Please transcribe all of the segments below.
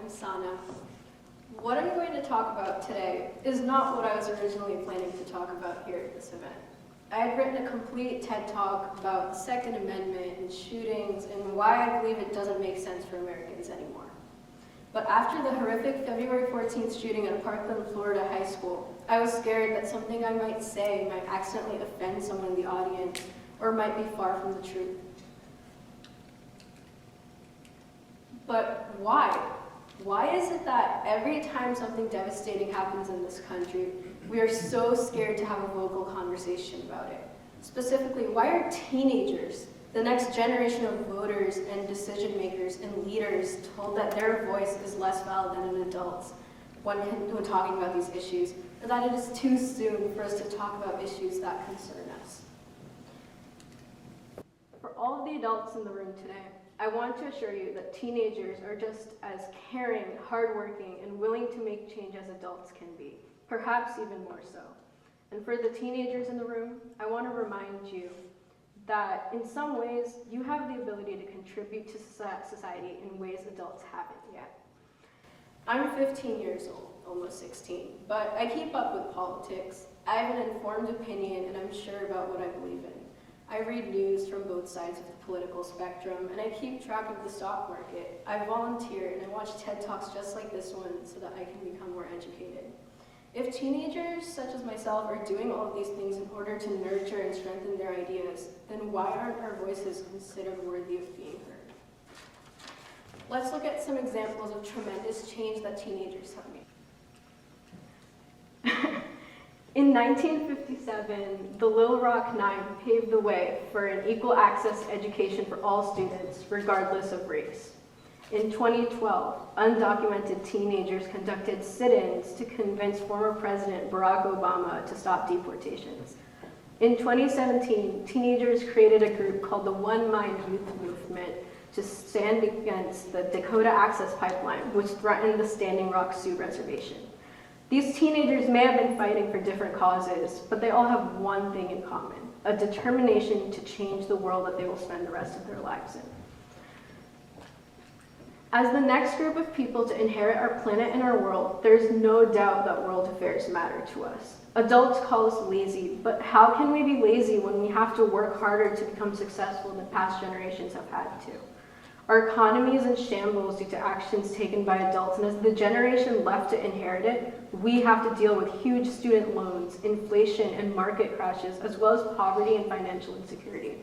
Sana. What I'm going to talk about today is not what I was originally planning to talk about here at this event. I had written a complete TED Talk about the Second Amendment and shootings and why I believe it doesn't make sense for Americans anymore. But after the horrific February 14th shooting at a Parkland, Florida high school, I was scared that something I might say might accidentally offend someone in the audience or might be far from the truth. But why? Why is it that every time something devastating happens in this country, we are so scared to have a vocal conversation about it? Specifically, why are teenagers, the next generation of voters and decision makers and leaders, told that their voice is less valid than an adult's when talking about these issues, or that it is too soon for us to talk about issues that concern us? For all of the adults in the room today, I want to assure you that teenagers are just as caring, hardworking, and willing to make change as adults can be, perhaps even more so. And for the teenagers in the room, I want to remind you that in some ways, you have the ability to contribute to society in ways adults haven't yet. I'm 15 years old, almost 16, but I keep up with politics. I have an informed opinion, and I'm sure about what I believe in. I read news from both sides of the political spectrum, and I keep track of the stock market. I volunteer, and I watch TED Talks just like this one so that I can become more educated. If teenagers, such as myself, are doing all of these things in order to nurture and strengthen their ideas, then why aren't our voices considered worthy of being heard? Let's look at some examples of tremendous change that teenagers have made. In 1957, the Little Rock Nine paved the way for an equal access education for all students, regardless of race. In 2012, undocumented teenagers conducted sit-ins to convince former President Barack Obama to stop deportations. In 2017, teenagers created a group called the One Mind Youth Movement to stand against the Dakota Access Pipeline, which threatened the Standing Rock Sioux Reservation. These teenagers may have been fighting for different causes, but they all have one thing in common: a determination to change the world that they will spend the rest of their lives in. As the next group of people to inherit our planet and our world, there is no doubt that world affairs matter to us. Adults call us lazy, but how can we be lazy when we have to work harder to become successful than past generations have had to? Our economy is in shambles due to actions taken by adults, and as the generation left to inherit it, we have to deal with huge student loans, inflation, and market crashes, as well as poverty and financial insecurity.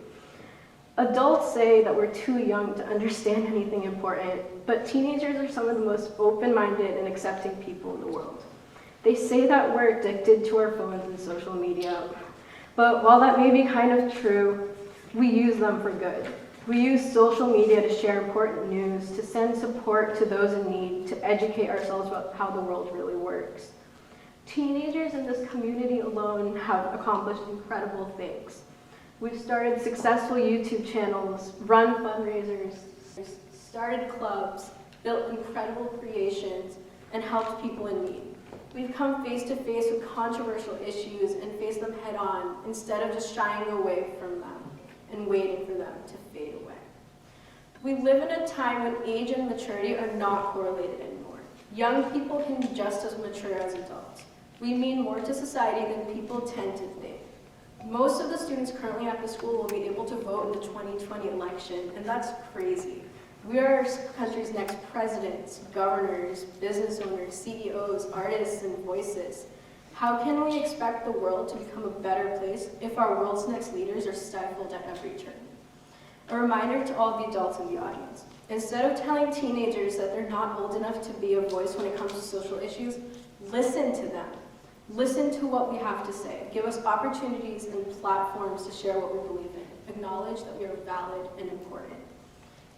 Adults say that we're too young to understand anything important, but teenagers are some of the most open-minded and accepting people in the world. They say that we're addicted to our phones and social media, but while that may be kind of true, we use them for good. We use social media to share important news, to send support to those in need, to educate ourselves about how the world really works. Teenagers in this community alone have accomplished incredible things. We've started successful YouTube channels, run fundraisers, started clubs, built incredible creations, and helped people in need. We've come face to face with controversial issues and faced them head on instead of just shying away from them and waiting for them to fade away. We live in a time when age and maturity are not correlated anymore. Young people can be just as mature as adults. We mean more to society than people tend to think. Most of the students currently at the school will be able to vote in the 2020 election, and that's crazy. We are our country's next presidents, governors, business owners, CEOs, artists, and voices. How can we expect the world to become a better place if our world's next leaders are stifled at every turn? A reminder to all the adults in the audience: instead of telling teenagers that they're not old enough to be a voice when it comes to social issues, listen to them. Listen to what we have to say. Give us opportunities and platforms to share what we believe in. Acknowledge that we are valid and important.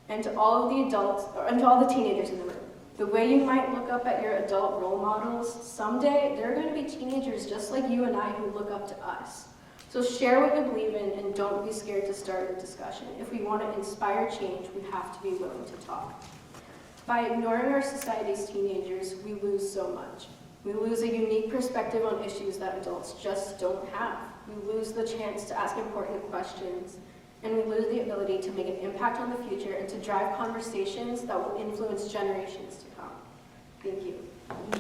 And to all of the adults, and to all the teenagers in the room, the way you might look up at your adult role models, someday there are going to be teenagers just like you and I who look up to us. So share what you believe in and don't be scared to start a discussion. If we want to inspire change, we have to be willing to talk. By ignoring our society's teenagers, we lose so much. We lose a unique perspective on issues that adults just don't have. We lose the chance to ask important questions, and we lose the ability to make an impact on the future and to drive conversations that will influence generations to come. Thank you.